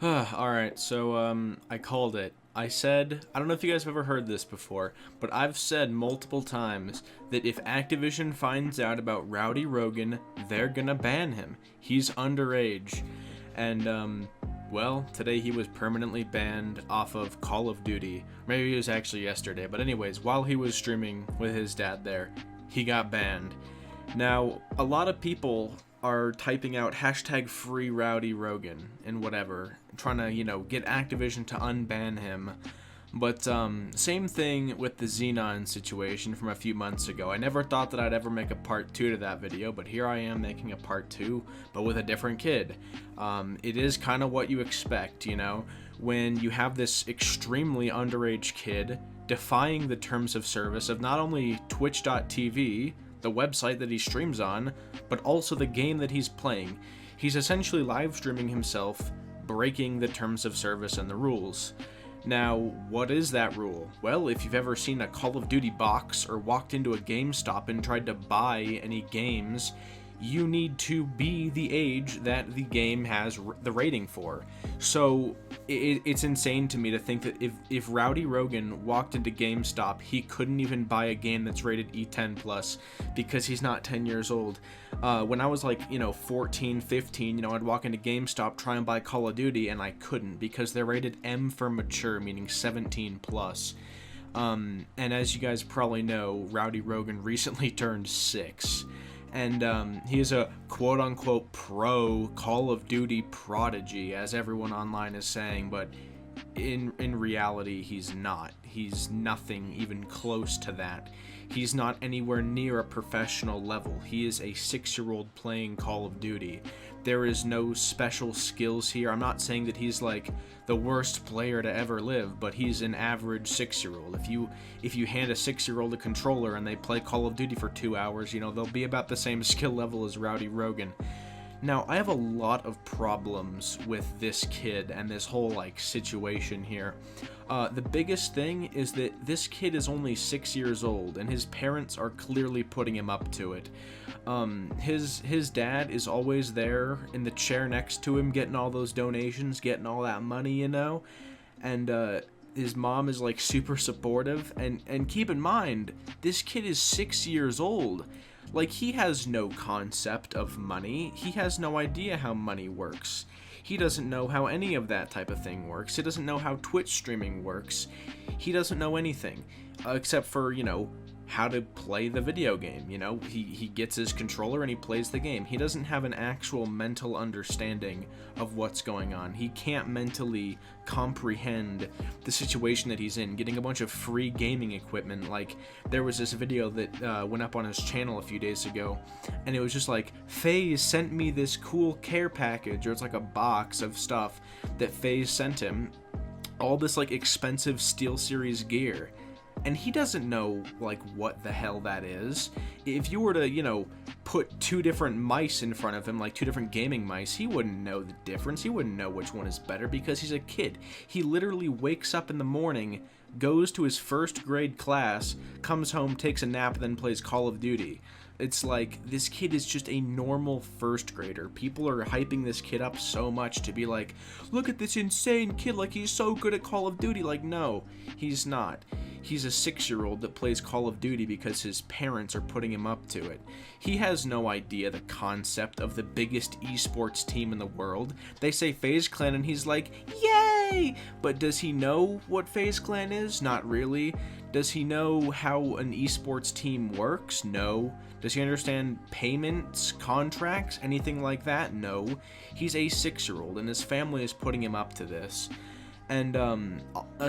Alright, so I called it. I said, I don't know if you guys have ever heard this before, but I've said multiple times that if Activision finds out about RowdyRogan, they're gonna ban him. He's underage. And, well, today he was permanently banned off of Call of Duty. Maybe it was actually yesterday, but anyways, while he was streaming with his dad there, he got banned. Now, a lot of people are typing out hashtag free RowdyRogan and whatever, trying to, get Activision to unban him. But, same thing with the Xenon situation from a few months ago. I never thought that I'd ever make a part 2 to that video, but here I am making a part 2, but with a different kid. It is kind of what you expect, when you have this extremely underage kid defying the terms of service of not only twitch.tv, the website that he streams on, but also the game that he's playing. He's essentially live streaming himself, breaking the terms of service and the rules. Now, what is that rule? Well, if you've ever seen a Call of Duty box or walked into a GameStop and tried to buy any games, you need to be the age that the game has the rating for. So it's insane to me to think that if RowdyRogan walked into GameStop, he couldn't even buy a game that's rated E10 plus because he's not 10 years old. When I was 14, 15, I'd walk into GameStop, try and buy Call of Duty, and I couldn't because they're rated M for mature, meaning 17 plus. And as you guys probably know, RowdyRogan recently turned 6. And he is a quote-unquote pro Call of Duty prodigy, as everyone online is saying, but in reality, he's not. He's nothing even close to that. He's not anywhere near a professional level. He is a 6-year-old playing Call of Duty. There is no special skills here. I'm not saying that he's like the worst player to ever live, but he's an average 6-year-old. If you hand a 6-year-old a controller and they play Call of Duty for 2 hours, they'll be about the same skill level as RowdyRogan. Now, I have a lot of problems with this kid and this whole situation here. The biggest thing is that this kid is only 6 years old and his parents are clearly putting him up to it. His dad is always there in the chair next to him getting all those donations, getting all that money, and his mom is super supportive, and keep in mind, this kid is 6 years old. He has no concept of money. He has no idea how money works. He doesn't know how any of that type of thing works. He doesn't know how Twitch streaming works. He doesn't know anything, except for, how to play the video game. He gets his controller and he plays the game. He doesn't have an actual mental understanding of what's going on. He can't mentally comprehend the situation that he's in, getting a bunch of free gaming equipment. There was this video that went up on his channel a few days ago, and it was just FaZe sent me this cool care package, or it's a box of stuff that FaZe sent him, all this expensive SteelSeries gear. And he doesn't know, what the hell that is. If you were to, put 2 different mice in front of him, 2 different gaming mice, he wouldn't know the difference. He wouldn't know which one is better because he's a kid. He literally wakes up in the morning, goes to his first grade class, comes home, takes a nap, then plays Call of Duty. It's this kid is just a normal first grader. People are hyping this kid up so much to be look at this insane kid, he's so good at Call of Duty. No, he's not. He's a 6-year-old that plays Call of Duty because his parents are putting him up to it. He has no idea the concept of the biggest esports team in the world. They say FaZe Clan and he's yay! But does he know what FaZe Clan is? Not really. Does he know how an esports team works? No. Does he understand payments, contracts, anything like that? No. He's a 6-year-old and his family is putting him up to this. And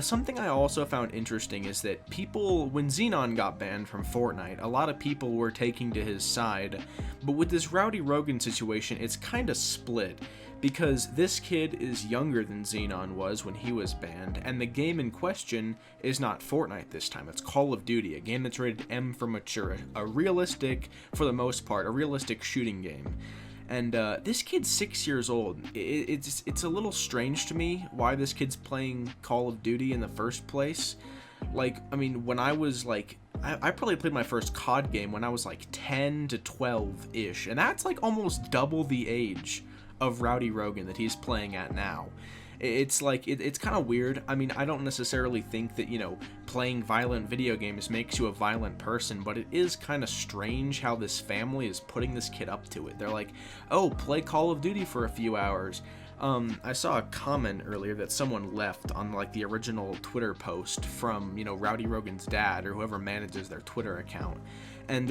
something I also found interesting is that people, when Xenon got banned from Fortnite, a lot of people were taking to his side. But with this RowdyRogan situation, it's kind of split, because this kid is younger than Xenon was when he was banned, and the game in question is not Fortnite this time. It's Call of Duty, a game that's rated M for mature, a realistic, for the most part, a realistic shooting game. And this kid's 6 years old. It's a little strange to me why this kid's playing Call of Duty in the first place. When I was I probably played my first COD game when I was 10 to 12-ish. And that's almost double the age of RowdyRogan that he's playing at now. It's like, it's kind of weird. I mean, I don't necessarily think that, you know, playing violent video games makes you a violent person, but it is kind of strange how this family is putting this kid up to it. They're like, oh, play Call of Duty for a few hours. I saw a comment earlier that someone left on like the original Twitter post from, you know, RowdyRogan's dad or whoever manages their Twitter account. And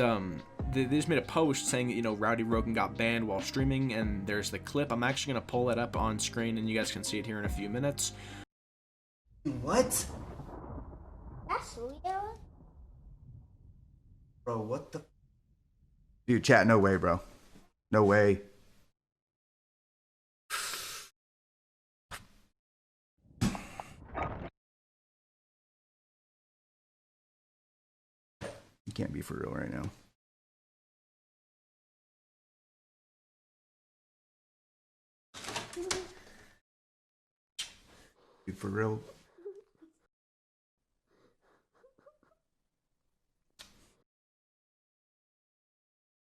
they just made a post saying that, you know, RowdyRogan got banned while streaming, and there's the clip. I'm actually going to pull that up on screen and you guys can see it here in a few minutes. What? That's weird. Bro, what the? Dude, chat, no way, bro. No way. You can't be for real right now. Dude, for real.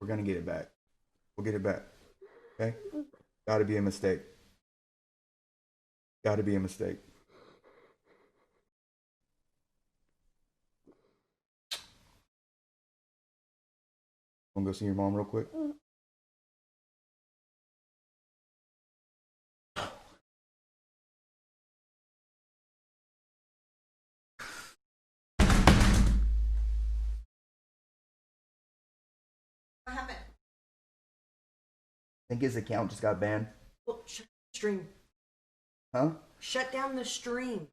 We're gonna get it back. We'll get it back. Okay? Gotta be a mistake. Gotta be a mistake. Wanna go see your mom real quick? What happened? I think his account just got banned. Well, shut the stream. Huh? Shut down the stream.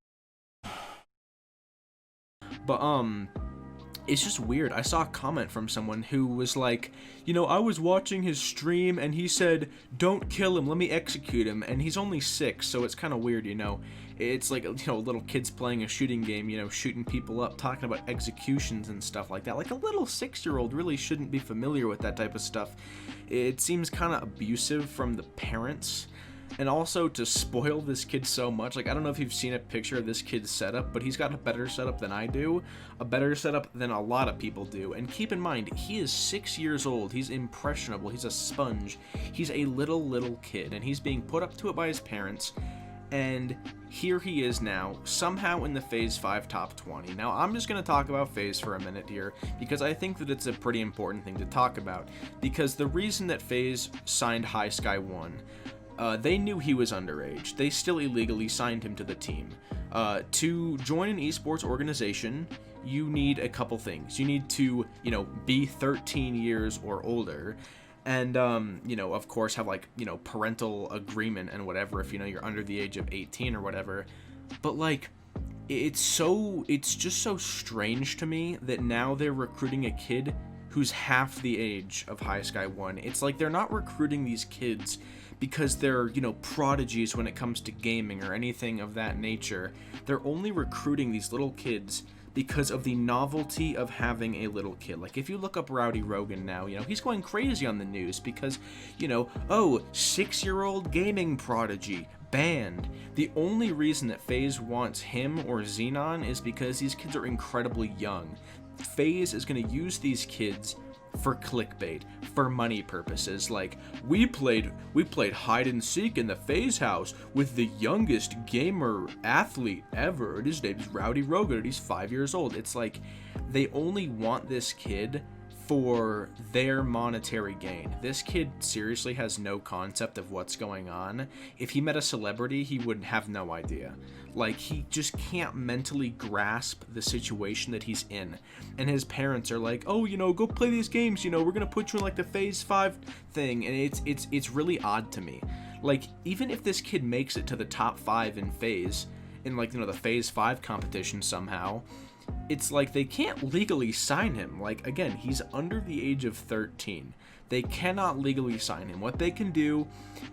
But it's just weird. I saw a comment from someone who was like, you know, I was watching his stream and he said, don't kill him, let me execute him. And he's only 6, so it's kind of weird, you know. It's like, you know, little kids playing a shooting game, you know, shooting people up, talking about executions and stuff like that. Like a little 6-year-old really shouldn't be familiar with that type of stuff. It seems kind of abusive from the parents. And also to spoil this kid so much, like I don't know if you've seen a picture of this kid's setup, but he's got a better setup than I do, a better setup than a lot of people do. And keep in mind, he is 6 years old, he's impressionable, he's a sponge, he's a little kid, and he's being put up to it by his parents, and here he is now, somehow in the FaZe5 top 20. Now I'm just going to talk about FaZe for a minute here, because I think that it's a pretty important thing to talk about, because the reason that FaZe signed High Sky 1, they knew he was underage. They still illegally signed him to the team. To join an esports organization, you need a couple things. You need to, you know, be 13 years or older, and, you know, of course, have, like, you know, parental agreement and whatever if, you know, you're under the age of 18 or whatever. But, like, it's just so strange to me that now they're recruiting a kid who's half the age of High Sky 1. It's like they're not recruiting these kids because they're, you know, prodigies when it comes to gaming or anything of that nature. They're only recruiting these little kids because of the novelty of having a little kid. Like, if you look up RowdyRogan now, you know, he's going crazy on the news because, you know, oh, 6-year-old gaming prodigy, banned. The only reason that FaZe wants him or Xenon is because these kids are incredibly young. FaZe is going to use these kids for clickbait, for money purposes. Like, we played hide and seek in the FaZe house with the youngest gamer athlete ever, and his name's RowdyRogan, and he's 5 years old. It's like they only want this kid for their monetary gain. This kid seriously has no concept of what's going on. If he met a celebrity, he would have no idea. Like, he just can't mentally grasp the situation that he's in. And his parents are like, oh, you know, go play these games, you know, we're gonna put you in like the FaZe5 thing. And it's really odd to me. Like, even if this kid makes it to the top 5 in FaZe, in like, you know, the FaZe5 competition somehow, it's like they can't legally sign him. Like, again, he's under the age of 13. They cannot legally sign him. What they can do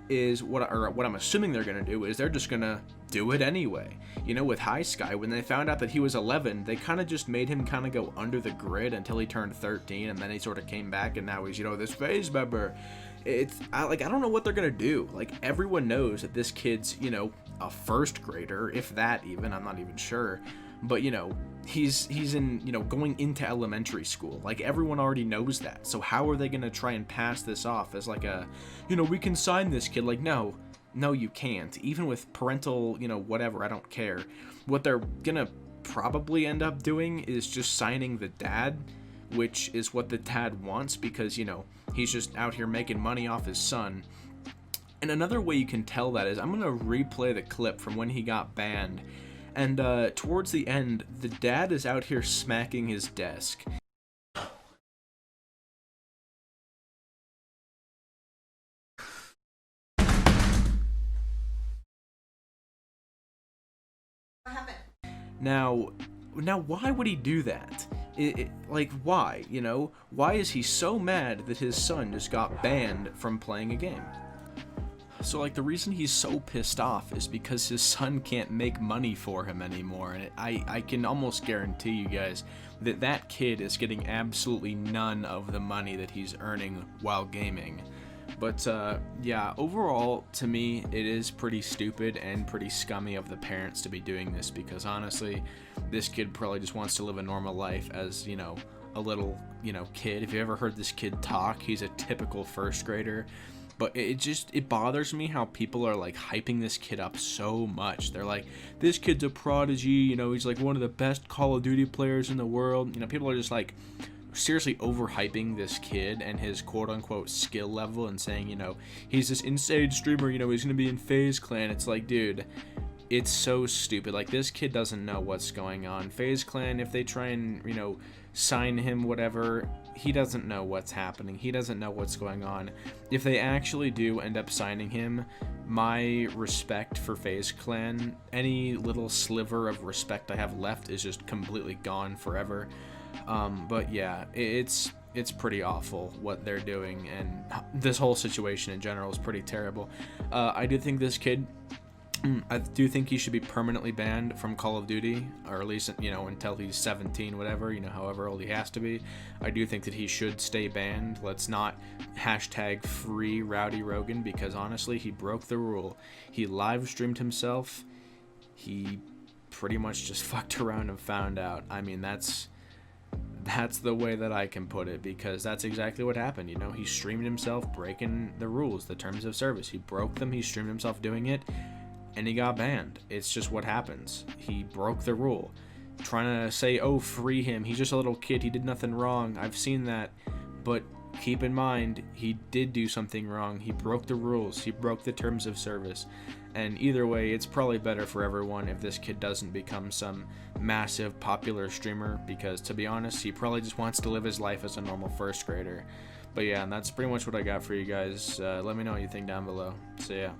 is, what I'm assuming they're going to do is they're just going to do it anyway. You know, with High Sky, when they found out that he was 11, they kind of just made him kind of go under the grid until he turned 13, and then he sort of came back, and now he's, you know, this FaZe member. I don't know what they're going to do. Like, everyone knows that this kid's, you know, a first grader, if that even, I'm not even sure. But, you know, he's in, you know, going into elementary school. Like, everyone already knows that. So how are they going to try and pass this off as like a, you know, we can sign this kid? Like, no, no, you can't. Even with parental, whatever, I don't care. What they're gonna probably end up doing is just signing the dad, which is what the dad wants because, he's just out here making money off his son. And another way you can tell that is I'm gonna replay the clip from when he got banned. And towards the end, the dad is out here smacking his desk. What happened? Now, why would he do that? Like, why? Why is he so mad that his son just got banned from playing a game? So, like, the reason he's so pissed off is because his son can't make money for him anymore. And I can almost guarantee you guys that that kid is getting absolutely none of the money that he's earning while gaming. But, yeah, overall, to me, it is pretty stupid and pretty scummy of the parents to be doing this because, honestly, this kid probably just wants to live a normal life as, a little, kid. If you ever heard this kid talk, he's a typical first grader. But it bothers me how people are, like, hyping this kid up so much. They're like, this kid's a prodigy, he's, like, one of the best Call of Duty players in the world. People are just, like, seriously overhyping this kid and his quote-unquote skill level and saying, he's this insane streamer, he's gonna be in FaZe Clan. It's like, dude, it's so stupid. Like, this kid doesn't know what's going on. FaZe Clan, if they try and, sign him, whatever, he doesn't know what's happening. He doesn't know what's going on. If they actually do end up signing him, my respect for FaZe Clan, any little sliver of respect I have left is just completely gone forever. But yeah, it's pretty awful what they're doing, and this whole situation in general is pretty terrible. I do think this kid, I do think he should be permanently banned from Call of Duty, or at least, until he's 17, whatever, however old he has to be. I do think that he should stay banned. Let's not hashtag free RowdyRogan, because honestly, he broke the rule. He live streamed himself. He pretty much just fucked around and found out. I mean, that's the way that I can put it, because that's exactly what happened. He streamed himself breaking the rules, the terms of service. He broke them, he streamed himself doing it, and he got banned. It's just what happens. He broke the rule. Trying to say, oh, free him, he's just a little kid, he did nothing wrong. I've seen that, but keep in mind, he did do something wrong. He broke the rules, he broke the terms of service. And either way, it's probably better for everyone if this kid doesn't become some massive popular streamer, because to be honest, he probably just wants to live his life as a normal first grader. But yeah, and that's pretty much what I got for you guys. Let me know what you think down below. So yeah.